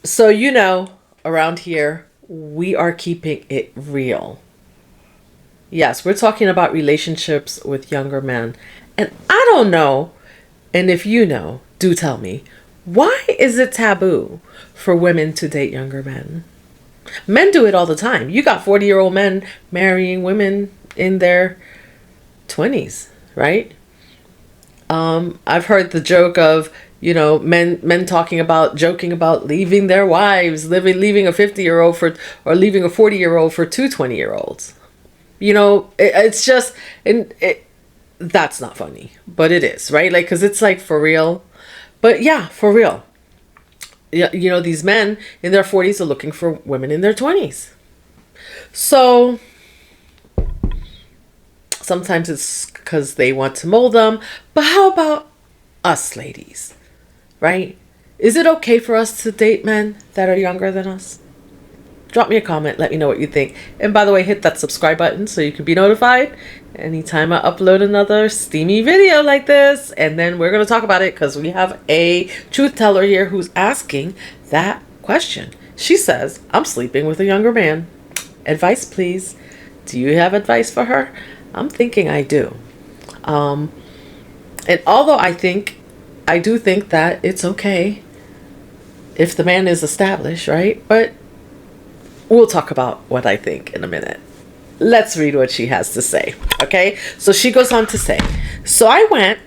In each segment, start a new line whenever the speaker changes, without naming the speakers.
So, around here, we are keeping it real. Yes, we're talking about relationships with younger men. And I don't know, and if you know, do tell me, why is it taboo for women to date younger men? Men do it all the time. You got 40-year-old men marrying women in their 20s, right? I've heard the joke of, men talking about, joking about leaving their wives, leaving a 50-year-old for, or leaving a 40-year-old for two 20-year-olds. It's just, and that's not funny, but it is, right? Like, because it's like for real. But yeah, for real. Yeah, these men in their 40s are looking for women in their 20s. So sometimes it's because they want to mold them. But how about us ladies, right? Is it okay for us to date men that are younger than us? Drop me a comment. Let me know what you think. And by the way, hit that subscribe button so you can be notified anytime I upload another steamy video like this. And then we're going to talk about it because we have a truth teller here who's asking that question. She says, I'm sleeping with a younger man. Advice, please. Do you have advice for her? I'm thinking I do. And although I do think that it's okay if the man is established, right? But we'll talk about what I think in a minute. Let's read what she has to say. Okay. So she goes on to say, so I went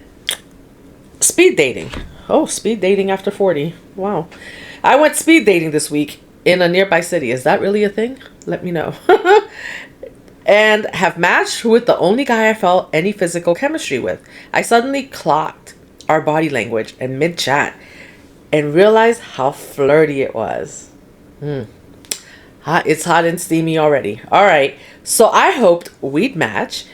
speed dating. Oh, speed dating after 40. Wow. I went speed dating this week in a nearby city. Is that really a thing? Let me know. And have matched with the only guy I felt any physical chemistry with. I suddenly clocked our body language and mid-chat and realized how flirty it was. It's hot and steamy already. All right. So I hoped we'd match,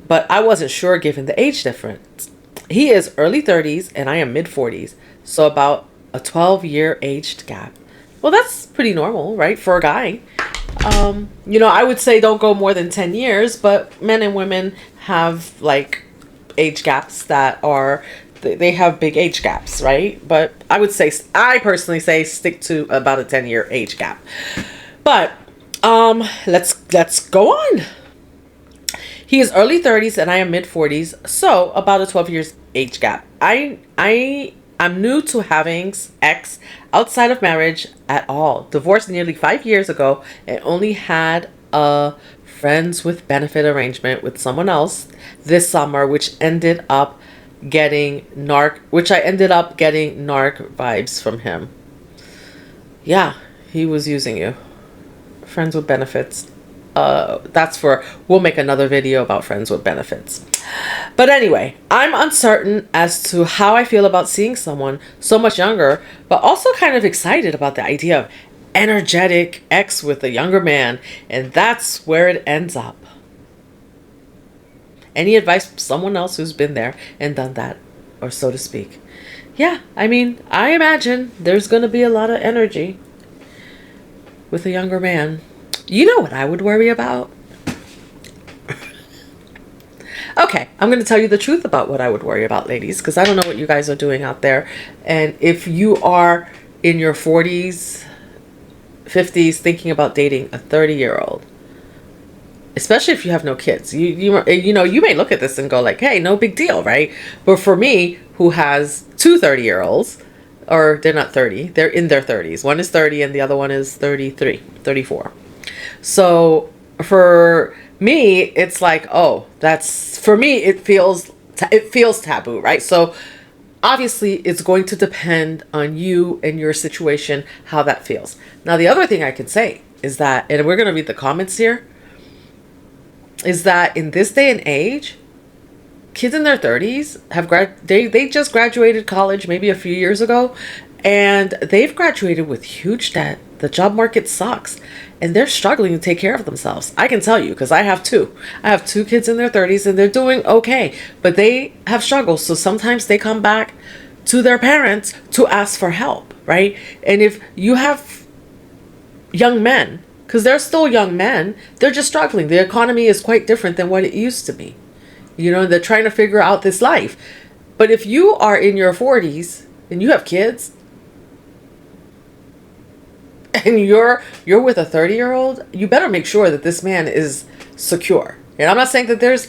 but I wasn't sure given the age difference. He is early 30s and I am mid 40s. So about a 12-year aged gap. Well, that's pretty normal, right? For a guy. I would say don't go more than 10 years, but men and women have like age gaps that are, they have big age gaps, right? But I personally say stick to about a 10-year age gap. But let's go on. He is early 30s and I am mid 40s, so about a 12 years age gap. I'm new to having sex outside of marriage at all. Divorced nearly 5 years ago and only had a friends with benefit arrangement with someone else this summer, which I ended up getting narc vibes from him. Yeah, he was using you. Friends with benefits. We'll make another video about friends with benefits. But anyway, I'm uncertain as to how I feel about seeing someone so much younger, but also kind of excited about the idea of energetic ex with a younger man, and that's where it ends up. Any advice from someone else who's been there and done that, or so to speak? Yeah, I imagine there's going to be a lot of energy with a younger man. You know what I would worry about? Okay, I'm going to tell you the truth about what I would worry about, ladies, because I don't know what you guys are doing out there. And if you are in your 40s, 50s, thinking about dating a 30-year-old, especially if you have no kids, you may look at this and go like, hey, no big deal, right? But for me, who has two 30-year-olds, or they're not 30, they're in their 30s. One is 30 and the other one is 33, 34. So for me, it's like, oh, for me, it feels taboo, right? So obviously it's going to depend on you and your situation, how that feels. Now, the other thing I can say is that, and we're going to read the comments here, is that in this day and age, kids in their 30s they just graduated college maybe a few years ago, and they've graduated with huge debt. The job market sucks and they're struggling to take care of themselves. I can tell you because I have two. I have two kids in their 30s and they're doing okay, but they have struggles. So sometimes they come back to their parents to ask for help, right? And if you have young men, because they're still young men, they're just struggling. The economy is quite different than what it used to be. They're trying to figure out this life. But if you are in your 40s and you have kids, and you're with a 30-year-old, you better make sure that this man is secure. And I'm not saying that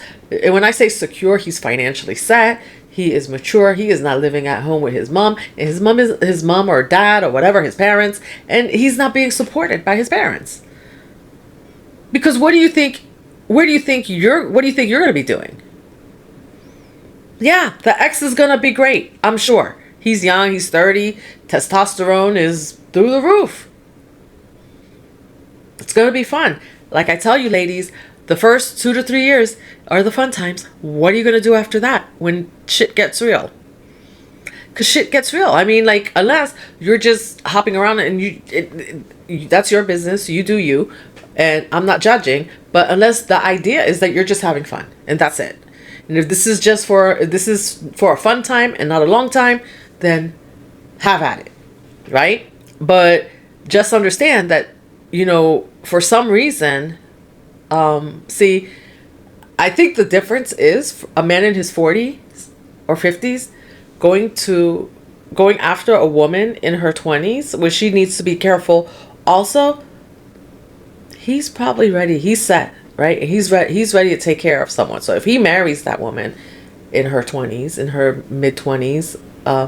when I say secure, he's financially set, he is mature, he is not living at home with his mom, and his mom or dad or whatever, his parents, and he's not being supported by his parents. Because what do you think you're going to be doing? Yeah, the ex is going to be great, I'm sure. He's young, he's 30, testosterone is through the roof. It's going to be fun. Like I tell you, ladies, the first 2 to 3 years are the fun times. What are you going to do after that when shit gets real? Because shit gets real. I mean, like, unless you're just hopping around and that's your business, you do you, and I'm not judging, but unless the idea is that you're just having fun, and that's it. And if this is for a fun time and not a long time, then have at it, right? But just understand that, for some reason, see, I think the difference is a man in his 40s or 50s going after a woman in her 20s, where she needs to be careful. Also, he's probably ready. He's set, right? He's ready to take care of someone. So if he marries that woman in her 20s, in her mid 20s,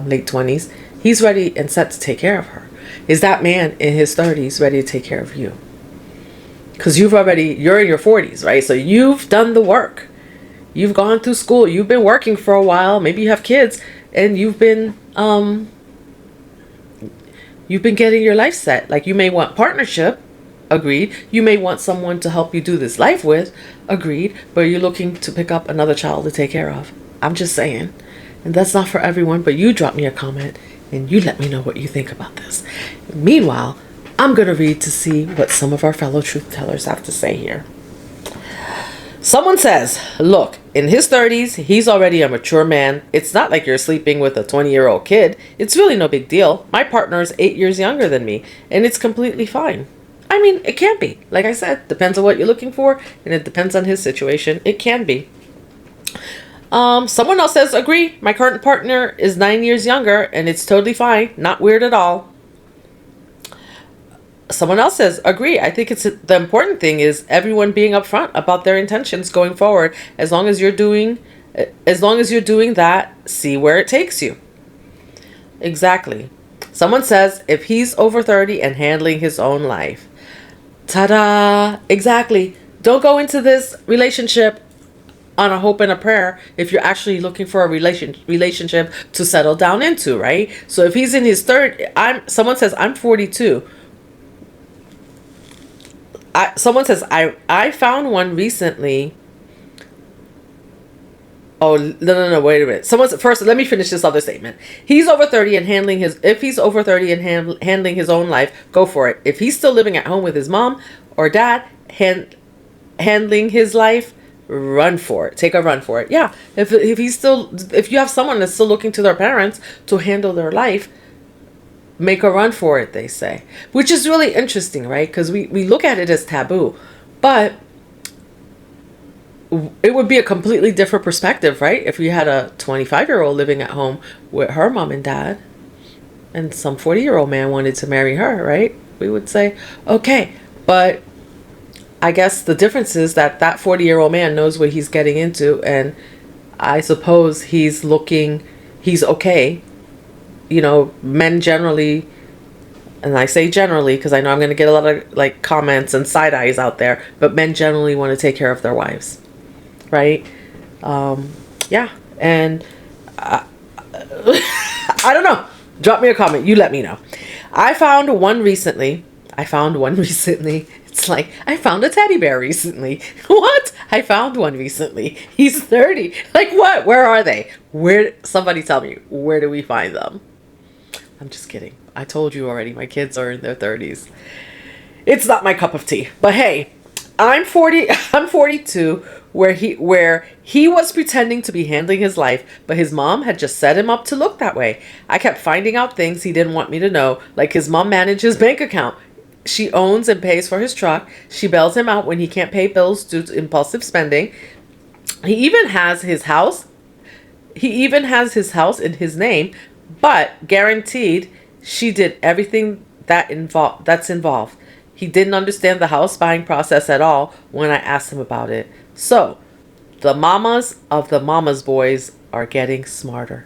late 20s, he's ready and set to take care of her. Is that man in his 30s ready to take care of you? Because you're in your 40s, right? So you've done the work. You've gone through school. You've been working for a while. Maybe you have kids, and you've been getting your life set. Like, you may want partnership, agreed. You may want someone to help you do this life with, agreed. But you're looking to pick up another child to take care of. I'm just saying. And that's not for everyone, but you drop me a comment and you let me know what you think about this. Meanwhile, I'm going to read to see what some of our fellow truth tellers have to say here. Someone says, look, in his 30s, he's already a mature man. It's not like you're sleeping with a 20-year-old kid. It's really no big deal. My partner is 8 years younger than me, and it's completely fine. I mean, it can be. Like I said, depends on what you're looking for, and it depends on his situation. It can be. Someone else says, agree. My current partner is 9 years younger, and it's totally fine. Not weird at all. Someone else says, agree. I think the important thing is everyone being upfront about their intentions going forward. As long as you're doing that, see where it takes you. Exactly. Someone says, if he's over 30 and handling his own life. Ta-da! Exactly. Don't go into this relationship on a hope and a prayer if you're actually looking for a relationship to settle down into, right? So if he's in his someone says, I'm 42. Someone says, I found one recently. Oh, no, wait a minute. First, let me finish this other statement. He's over 30 and if he's over 30 and handling his own life, go for it. If he's still living at home with his mom or dad, handling his life, run for it. Take a run for it. Yeah. If you have someone that's still looking to their parents to handle their life, make a run for it, they say. Which is really interesting, right? Because we look at it as taboo. But it would be a completely different perspective, right? If you had a 25-year-old living at home with her mom and dad, and some 40-year-old man wanted to marry her, right? We would say, okay. But I guess the difference is that 40-year-old man knows what he's getting into, and I suppose he's okay. Men generally, and I say generally because I know I'm going to get a lot of comments and side eyes out there, but men generally want to take care of their wives, right? Yeah. And I don't know. Drop me a comment. You let me know. I found one recently. It's like, I found a teddy bear recently. What? I found one recently. He's 30. Like, what? Where are they? Somebody tell me, where do we find them? I'm just kidding. I told you already, my kids are in their 30s. It's not my cup of tea. But hey, I'm 42, where he was pretending to be handling his life, but his mom had just set him up to look that way. I kept finding out things he didn't want me to know, like his mom managed his bank account. She owns and pays for his truck. She bails him out when he can't pay bills due to impulsive spending. He even has his house in his name, but guaranteed she did everything that's involved. He didn't understand the house buying process at all when I asked him about it. So, the mamas of the mama's boys are getting smarter.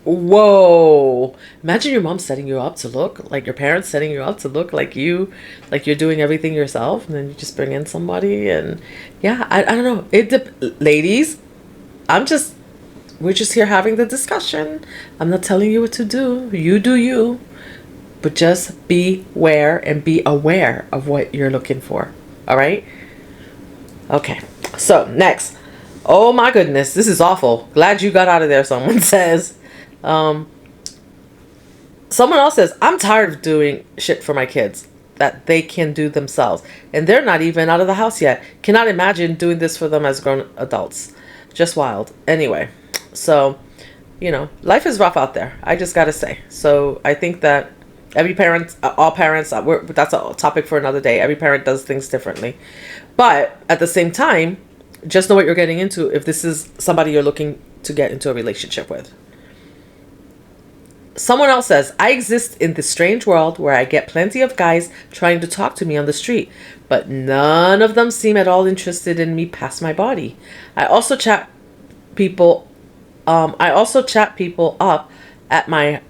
Whoa. Imagine your mom setting you up to look like your parents setting you up to look like you're doing everything yourself, and then you just bring in somebody. And yeah, I don't know. Ladies, we're just here having the discussion. I'm not telling you what to do. You do you. But just beware and be aware of what you're looking for. All right? Okay. So, next. Oh my goodness, this is awful. Glad you got out of there, someone says. Someone else says, I'm tired of doing shit for my kids that they can do themselves. And they're not even out of the house yet. Cannot imagine doing this for them as grown adults. Just wild. Anyway, so, life is rough out there. I just got to say. So I think that all parents, that's a topic for another day. Every parent does things differently. But at the same time, just know what you're getting into if this is somebody you're looking to get into a relationship with. Someone else says, I exist in this strange world where I get plenty of guys trying to talk to me on the street, but none of them seem at all interested in me past my body. I also chat people up at my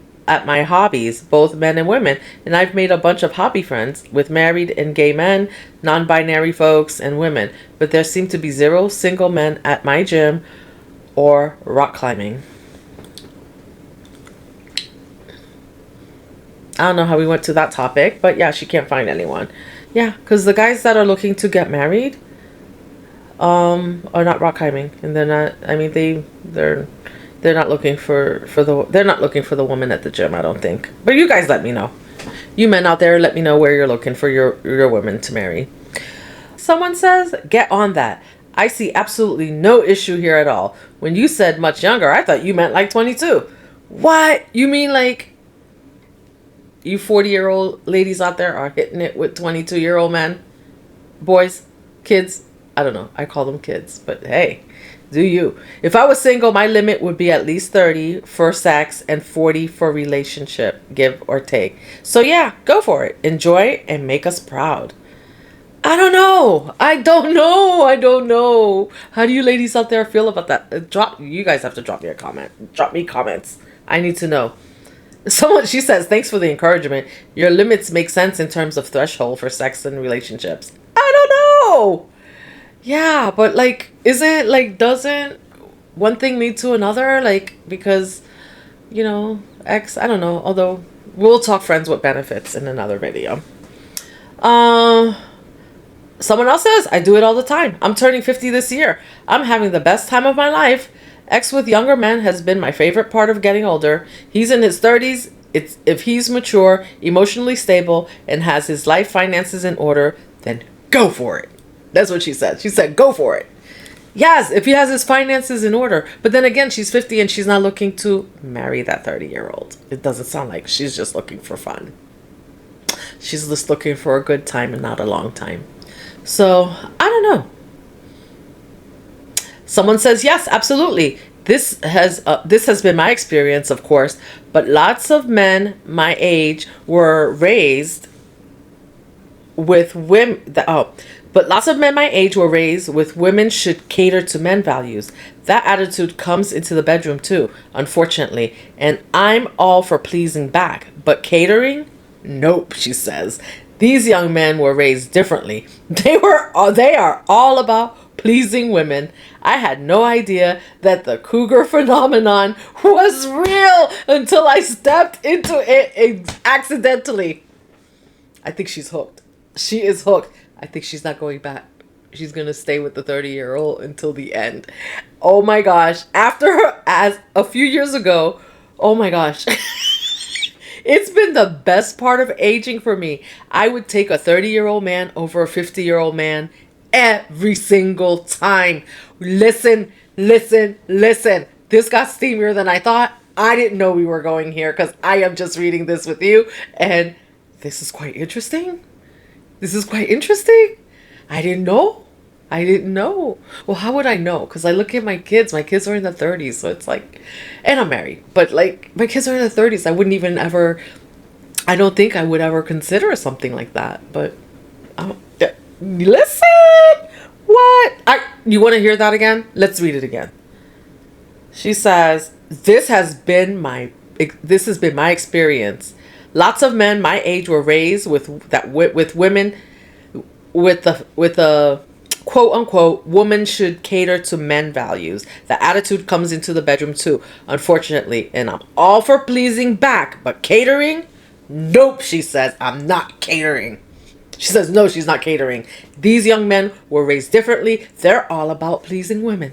hobbies, both men and women, and I've made a bunch of hobby friends with married and gay men, non-binary folks, and women, but there seem to be 0 single men at my gym or rock climbing. I don't know how we went to that topic, but yeah, she can't find anyone. Yeah, because the guys that are looking to get married are not rock climbing, and they're not. I mean, they're not looking they're not looking for the woman at the gym. I don't think. But you guys, let me know. You men out there, let me know where you're looking for your women to marry. Someone says, get on that. I see absolutely no issue here at all. When you said much younger, I thought you meant like 22. What? You mean like you 40-year-old ladies out there are hitting it with 22-year-old men? Boys? Kids? I don't know. I call them kids. But hey, do you. If I was single, my limit would be at least 30 for sex and 40 for relationship, give or take. So yeah, go for it. Enjoy and make us proud. I don't know. How do you ladies out there feel about that? You guys have to drop me a comment. Drop me comments. I need to know. She says, thanks for the encouragement. Your limits make sense in terms of threshold for sex and relationships. I don't know. Yeah, but doesn't one thing lead to another? Because, X, I don't know. Although we'll talk friends with benefits in another video. Someone else says, I do it all the time. I'm turning 50 this year. I'm having the best time of my life. X with younger men has been my favorite part of getting older. He's in his 30s. If he's mature, emotionally stable, and has his life finances in order, then go for it. That's what she said. She said, go for it. Yes, if he has his finances in order. But then again, she's 50 and she's not looking to marry that 30-year-old. It doesn't sound like she's just looking for fun. She's just looking for a good time and not a long time. So, I don't know. Someone says, yes, absolutely. This has been my experience, of course, but lots of men my age were raised with women. But lots of men my age were raised with women should cater to men values. That attitude comes into the bedroom too, unfortunately. And I'm all for pleasing back, but catering? Nope, she says. These young men were raised differently. They are all about pleasing women. I had no idea that the cougar phenomenon was real until I stepped into it accidentally. I think she's hooked. She is hooked. I think she's not going back. She's going to stay with the 30-year-old until the end. Oh my gosh. As a few years ago, oh my gosh. It's been the best part of aging for me. I would take a 30-year-old man over a 50-year-old man every single time. Listen. This got steamier than I thought. I didn't know we were going here because I am just reading this with you. And this is quite interesting. I didn't know. I didn't know. Well, how would I know? Because I look at my kids. My kids are in the 30s, so it's like, and I'm married, but like my kids are in the 30s. I wouldn't even ever. I don't think I would ever consider something like that. But listen, what? You want to hear that again? Let's read it again. She says, This has been my experience. Lots of men my age were raised with women with a quote unquote woman should cater to men values. The attitude comes into the bedroom too, unfortunately, and I'm all for pleasing back, but catering? Nope, she says, I'm not catering. She says no, she's not catering. These young men were raised differently. They're all about pleasing women.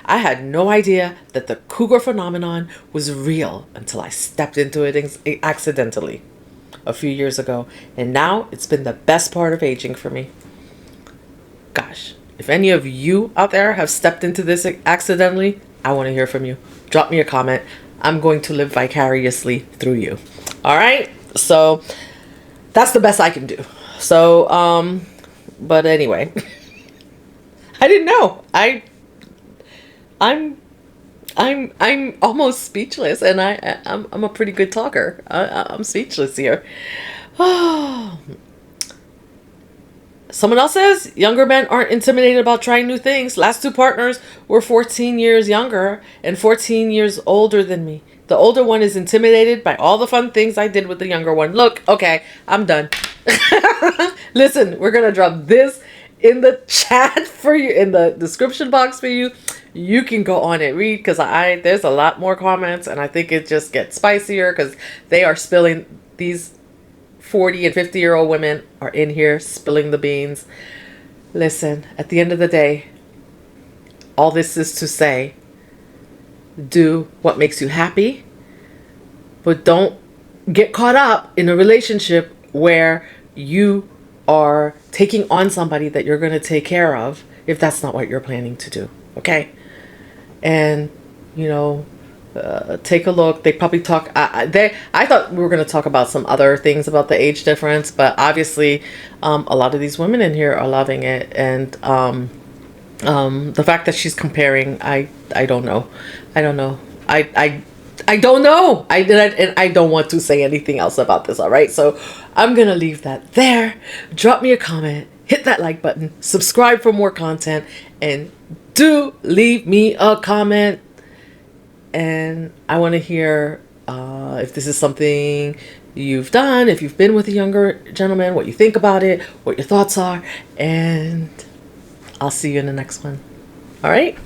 I had no idea that the cougar phenomenon was real until I stepped into it accidentally a few years ago, and now it's been the best part of aging for me. Gosh, if any of you out there have stepped into this accidentally, I want to hear from you. Drop me a comment. I'm going to live vicariously through you. All right? So that's the best I can do. So, but anyway, I didn't know. I'm almost speechless, and I'm a pretty good talker. I'm speechless here. Oh. Someone else says younger men aren't intimidated about trying new things. Last two partners were 14 years younger and 14 years older than me. The older one is intimidated by all the fun things I did with the younger one. Look, okay, I'm done. Listen, we're gonna drop this in the chat for you, in the description box for you. You can go on and read, because there's a lot more comments, and I think it just gets spicier because they are spilling. These 40 and 50-year-old women are in here spilling the beans. Listen, at the end of the day, all this is to say, do what makes you happy, but don't get caught up in a relationship where you are taking on somebody that you're going to take care of if that's not what you're planning to do. Okay? And, take a look. They probably talk. I thought we were going to talk about some other things about the age difference, but obviously, a lot of these women in here are loving it, and the fact that she's comparing, I don't know. I don't know. I don't know. I don't want to say anything else about this. All right, so I'm gonna leave that there. Drop me a comment. Hit that like button. Subscribe for more content, and do leave me a comment. And I want to hear if this is something you've done, if you've been with a younger gentleman, what you think about it, what your thoughts are, and I'll see you in the next one. All right?